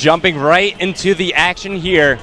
jumping right into the action here.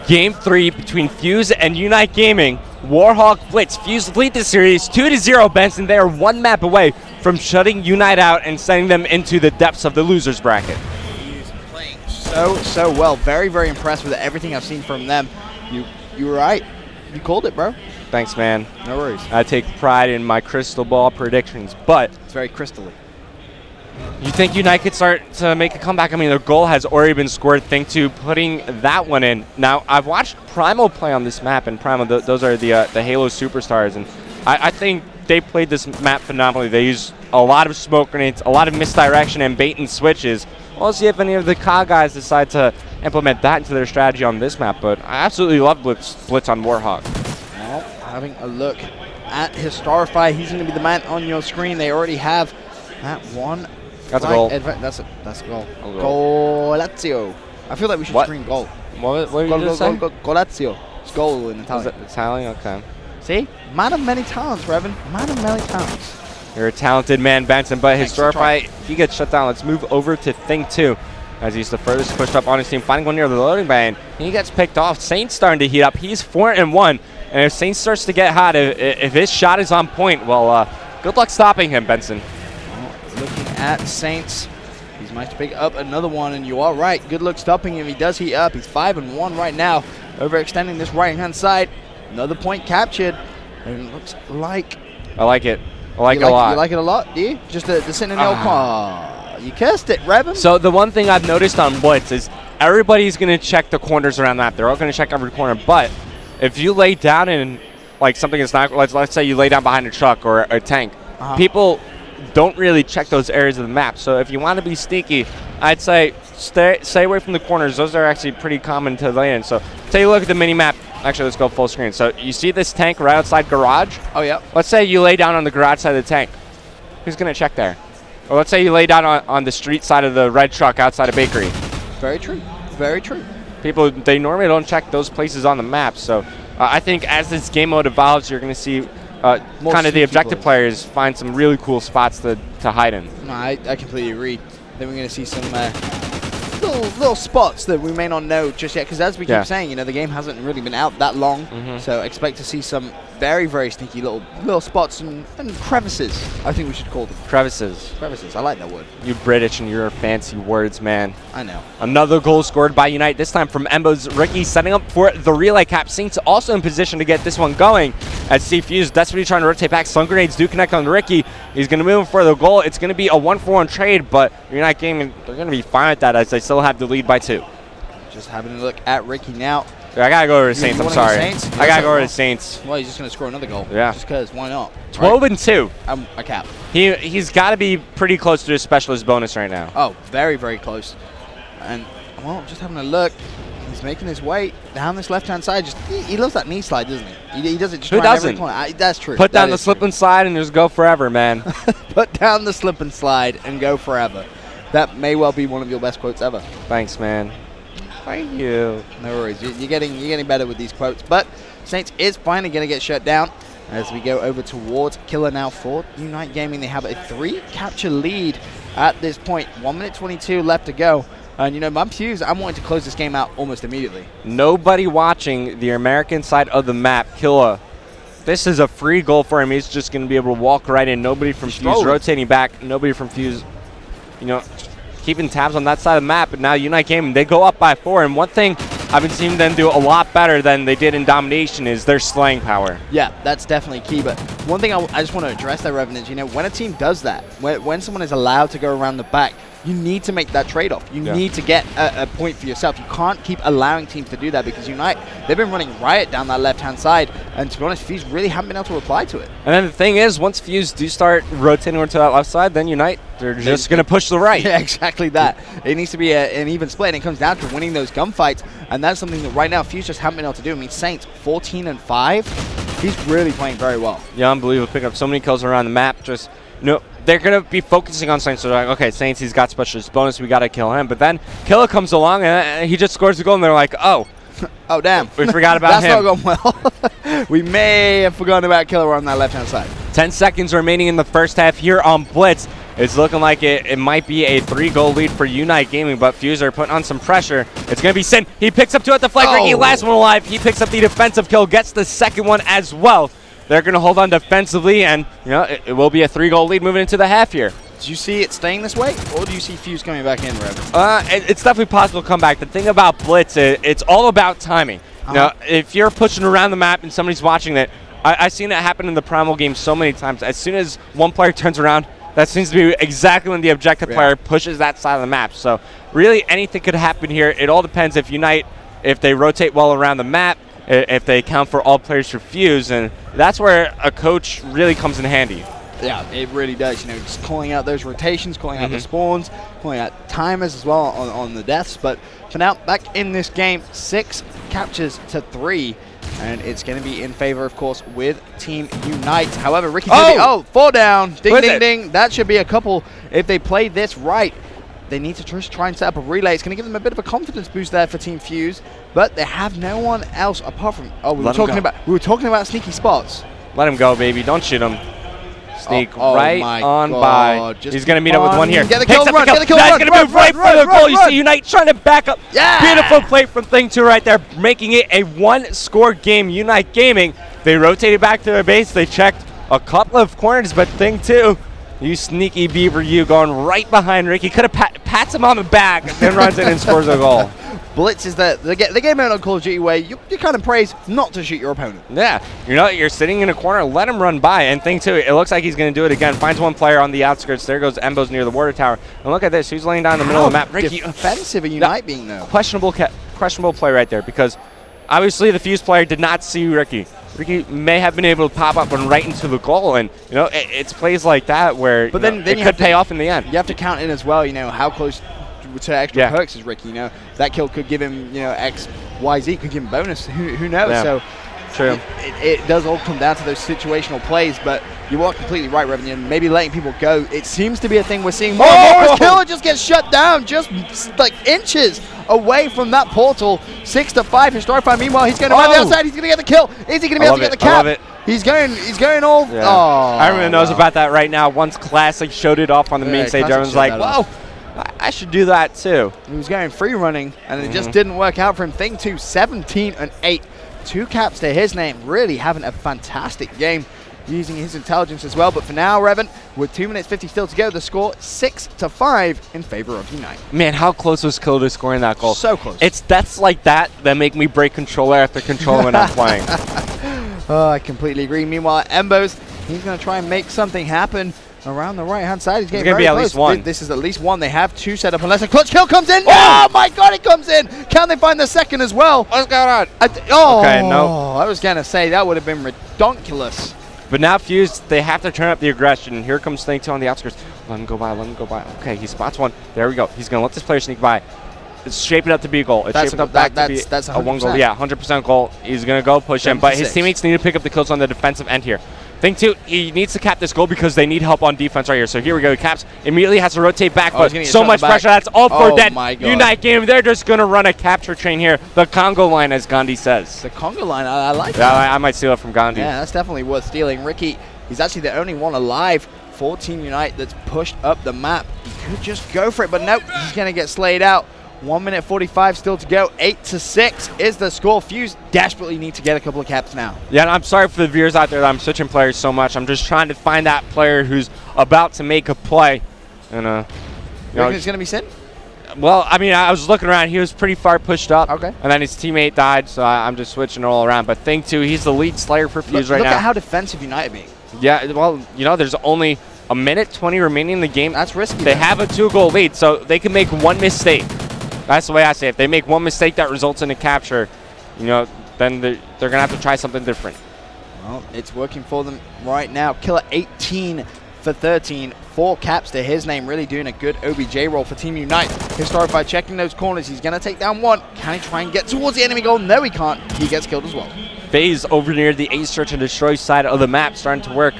Game 3 between Fuse and Unite Gaming. Warhawk Blitz. Fuse lead the series 2-0, Benson. They are one map away from shutting Unite out and sending them into the depths of the losers bracket. He's playing so well. Very, very impressed with everything I've seen from them. You were right. You called it, bro. Thanks, man. No worries. I take pride in my crystal ball predictions, but It's very crystally. you think Unite could start to make a comeback? I mean, their goal has already been scored. Think to putting that one in. Now, I've watched Primal play on this map, and Primal, those are the Halo superstars, and I think they played this map phenomenally. They used a lot of smoke grenades, a lot of misdirection, and bait and switches. We'll see if any of the COD guys decide to implement that into their strategy on this map, but I absolutely love Blitz on Warhawk. Well, having a look at Historify, he's going to be the man on your screen. They already have that one. That's a goal. That's a goal. Golazio. I feel like we should scream goal. What did you just say? Golazio. It's goal in Italian. Is it Italian? Okay. See? Man of many talents, Revan. Man of many talents. You're a talented man, Benson, but Historify, he gets shut down. Let's move over to Thing 2, as he's the furthest pushed up on his team, finding one near the loading bay, and he gets picked off. Saints starting to heat up. He's 4-1, and if Saints starts to get hot, if his shot is on point, well, good luck stopping him, Benson. Looking at Saints, he's managed to pick up another one, and you are right. Good luck stopping him. He does heat up. He's 5-1 right now, overextending this right-hand side. Another point captured, and it looks like... I like it. I like it a lot. You like it a lot, do you? Just the sitting in the old corner. You cursed it, Revan. So the one thing I've noticed on Blitz is everybody's going to check the corners around the map. They're all going to check every corner, but if you lay down in like something that's not, let's say you lay down behind a truck or a tank, people don't really check those areas of the map. So if you want to be sneaky, I'd say stay away from the corners. Those are actually pretty common to lay in. So take a look at the mini map. Actually, let's go full screen. So you see this tank right outside garage? Oh, yeah. Let's say you lay down on the garage side of the tank. Who's going to check there? Or let's say you lay down on the street side of the red truck outside a bakery. Very true. Very true. People, they normally don't check those places on the map. So I think as this game mode evolves, you're going to see kind of the objective players find some really cool spots to hide in. No, I completely agree. Then we're going to see some little spots that we may not know just yet, because as we keep saying, you know, the game hasn't really been out that long, so expect to see some very, very sneaky little spots and crevices, I think we should call them. Crevices. Crevices, I like that word. You British and your fancy words, man. I know. Another goal scored by Unite, this time from Embo's Ricky, setting up for the relay cap. Saints also in position to get this one going, as C-Fuse desperately trying to rotate back. Stun grenades do connect on Ricky. He's going to move for the goal. It's going to be a 1-for-1 trade, but Unite Gaming, they're going to be fine with that as they still have the lead by 2. Just having a look at Ricky now. I gotta go over to Saints. I'm sorry. I gotta go over to Saints. Well, he's just gonna score another goal. Yeah. Just because, why not? 12-2. A cap. He's got to be pretty close to his specialist bonus right now. Oh, very, very close. And well, just having a look, he's making his way down this left-hand side. Just he loves that knee slide, doesn't he? He does it just Who doesn't? That's true. Put down the slip and slide and just go forever, man. Put down the slip and slide and go forever. That may well be one of your best quotes ever. Thanks, man. Thank you. No worries. You're getting better with these quotes. But Saints is finally going to get shut down as we go over towards Killer now for Unite Gaming. They have a 3-capture lead at this point. 1 minute 22 left to go. And, you know, my Fuse, I'm wanting to close this game out almost immediately. Nobody watching the American side of the map. Killa, this is a free goal for him. He's just going to be able to walk right in. Nobody from Fuse rotating back. Nobody from Fuse, you know, keeping tabs on that side of the map. But now Unite Gaming, they go up by 4. And one thing I've been seeing them do a lot better than they did in Domination is their slaying power. Yeah, that's definitely key. But one thing I just want to address there, Revan, is, you know, when a team does that, when someone is allowed to go around the back, you need to make that trade-off. You need to get a point for yourself. You can't keep allowing teams to do that, because Unite, they've been running riot down that left-hand side, and to be honest, Fuse really haven't been able to reply to it. And then the thing is, once Fuse do start rotating over to that left side, then Unite, they're just going to push the right. Yeah, exactly that. It needs to be an even split, and it comes down to winning those gunfights, and that's something that right now Fuse just haven't been able to do. I mean, Saints, 14-5, he's really playing very well. Yeah, unbelievable. Picking up so many kills around the map. Just, you know, they're going to be focusing on Saints. So they're like, okay, Saints, he's got specialist bonus. We got to kill him. But then Killa comes along, and he just scores the goal, and they're like, oh. Oh, damn. We forgot about him. That's not going well. We may have forgotten about Killa on that left-hand side. 10 seconds remaining in the first half here on Blitz. It's looking like it might be a 3-goal lead for Unite Gaming, but Fuse are putting on some pressure. It's going to be Sin. He picks up 2 at the flag. Ricky, last one alive. He picks up the defensive kill, gets the second one as well. They're going to hold on defensively, and it will be a 3-goal lead moving into the half here. Do you see it staying this way, or do you see Fuse coming back in, Rev? It's definitely possible to come back. The thing about Blitz, it's all about timing. If you're pushing around the map and somebody's watching it, I've seen it happen in the Primal game so many times. As soon as one player turns around, that seems to be exactly when the objective player pushes that side of the map. So really anything could happen here. It all depends if Unite, if they rotate well around the map, if they account for all players for Fuse, and that's where a coach really comes in handy. Yeah, it really does. Just calling out those rotations, calling out the spawns, calling out timers as well on the deaths. But for now, back in this game, 6 captures to 3. And it's going to be in favor, of course, with Team Unite. However, Ricky did 4 down. Ding, ding, ding. That should be a couple. If they play this right, they need to just try and set up a relay. It's going to give them a bit of a confidence boost there for Team Fuse. But they have no one else apart from... we were talking about sneaky spots. Let him go, baby. Don't shoot him. Sneak right on by. He's going to meet up with one here. Get the kill, run, get the kill, That's run, going to move right for the goal. You see Unite trying to back up. Yeah! Beautiful play from Thing 2 right there, making it a 1-score game. Unite Gaming, they rotated back to their base. They checked a couple of corners, but Thing 2, you sneaky beaver, you going right behind Ricky. Could have pats him on the back, then runs in and scores a goal. Blitz is the game mode on Call of Duty where you kind of praise not to shoot your opponent. Yeah, you're sitting in a corner, let him run by, and Thing 2, it looks like he's going to do it again. Finds one player on the outskirts. There goes Embo's near the water tower. And look at this, who's laying down in the middle of the map. Ricky, defensive of Unite being though. Questionable play right there, because obviously the Fuse player did not see Ricky. Ricky may have been able to pop up and right into the goal, and it's plays like that where but then it could pay off in the end. You have to count in as well, how close to extra perks is Ricky. That kill could give him X, Y, Z, could give him bonus. Who knows? Yeah. So true. It does all come down to those situational plays, but you are completely right, Revenue. Maybe letting people go. It seems to be a thing we're seeing more. His killer just gets shut down, just like inches away from that portal. 6-5 Historify. Meanwhile, he's going to run the outside. He's going to get the kill. Is he going to be able to get the cap? I love it. He's going all. Yeah. Everyone knows about that right now. Once Classic showed it off on the main stage, everyone's like, whoa. I should do that too. He was going free running, and it just didn't work out for him. Thing 2, 17-8. 2 caps to his name. Really having a fantastic game, using his intelligence as well. But for now, Revan, with 2 minutes 50 still to go, the score 6-5 in favor of Unite. Man, how close was Kill to scoring that goal? So close. It's deaths like that make me break controller after controller when I'm playing. I completely agree. Meanwhile, Embos, he's going to try and make something happen. Around the right-hand side, he's getting very be at close. least one. This is at least one. They have 2 set up unless a clutch kill comes in. Oh my God, it comes in. Can they find the second as well? What's going on? Okay, no. I was going to say that would have been redonkulous. But now Fuse, they have to turn up the aggression. Here comes Thing 2 on the outskirts. Let him go by, let him go by. Okay, he spots one. There we go. He's going to let this player sneak by. It's shaping up to be a goal. It's shaping up back to be that's a 1 goal. Yeah, 100% goal. He's going to go push him, but his teammates need to pick up the kills on the defensive end here. Thing 2, he needs to cap this goal because they need help on defense right here. So here we go. He caps, immediately has to rotate back, but so much pressure. That's all for dead. Unite Game, they're just going to run a capture train here. The Congo line, as Gandhi says. The Congo line, I like that. Yeah, I might steal it from Gandhi. Yeah, that's definitely worth stealing. Ricky, he's actually the only one alive for Team Unite that's pushed up the map. He could just go for it, but nope, he's going to get slayed out. 1 minute 45 still to go. 8-6 is the score. Fuse desperately need to get a couple of caps now. Yeah, and I'm sorry for the viewers out there that I'm switching players so much. I'm just trying to find that player who's about to make a play. And you reckon it's going to be Sin? Well, I mean, I was looking around. He was pretty far pushed up. Okay. And then his teammate died, so I'm just switching all around. But Thing 2, he's the lead slayer for Fuse right now. Look at how defensive United being. Yeah, well, there's only a minute 20 remaining in the game. That's risky. They have a 2-goal lead, so they can make one mistake. That's the way I say it. If they make one mistake that results in a capture, then they're going to have to try something different. Well, it's working for them right now. Killer 18 for 13. 4 caps to his name. Really doing a good OBJ role for Team Unite. Historify checking those corners. He's going to take down one. Can he try and get towards the enemy goal? No, he can't. He gets killed as well. FaZe over near the A search and destroy side of the map starting to work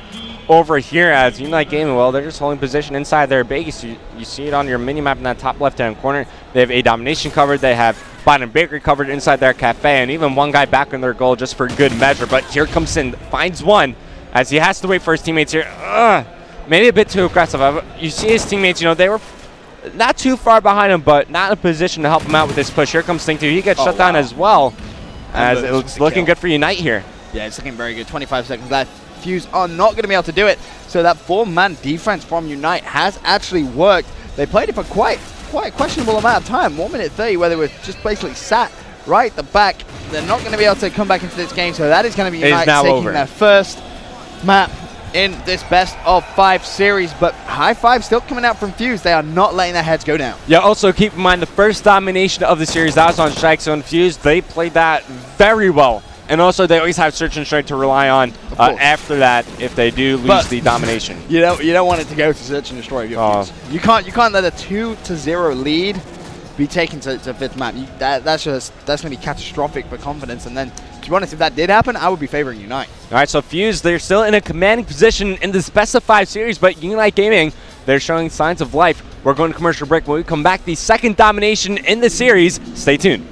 over here as Unite Gaming, well, they're just holding position inside their base. You see it on your mini-map in that top left-hand corner. They have A Domination covered. They have Bottom Bakery covered inside their cafe, and even one guy back in their goal just for good measure. But here comes Sin, finds one as he has to wait for his teammates here. maybe a bit too aggressive. You see his teammates, you know, they were not too far behind him, but not in a position to help him out with this push. Here comes Sting 2. He gets shut down as well, as it's looking good for Unite here. Yeah, it's looking very good. 25 seconds left. Fuse are not going to be able to do it. So that 4-man defense from Unite has actually worked. They played it for quite a questionable amount of time. 1 minute 30 where they were just basically sat right at the back. They're not going to be able to come back into this game. So that is going to be Unite taking their first map in this best of 5 series. But high five still coming out from Fuse. They are not letting their heads go down. Yeah, also keep in mind the first domination of the series, that was on Strike Zone. Fuse, they played that very well. And also, they always have Search and Strike to rely on after that if they do lose the domination. You don't want it to go to Search and Destroy. You can't let a 2-0 lead be taken to 5th map. That's going to be catastrophic for confidence. And then, to be honest, if that did happen, I would be favoring Unite. All right, so Fuse, they're still in a commanding position in this best of 5 series, but Unite Gaming, they're showing signs of life. We're going to commercial break. When we come back, the second domination in the series. Stay tuned.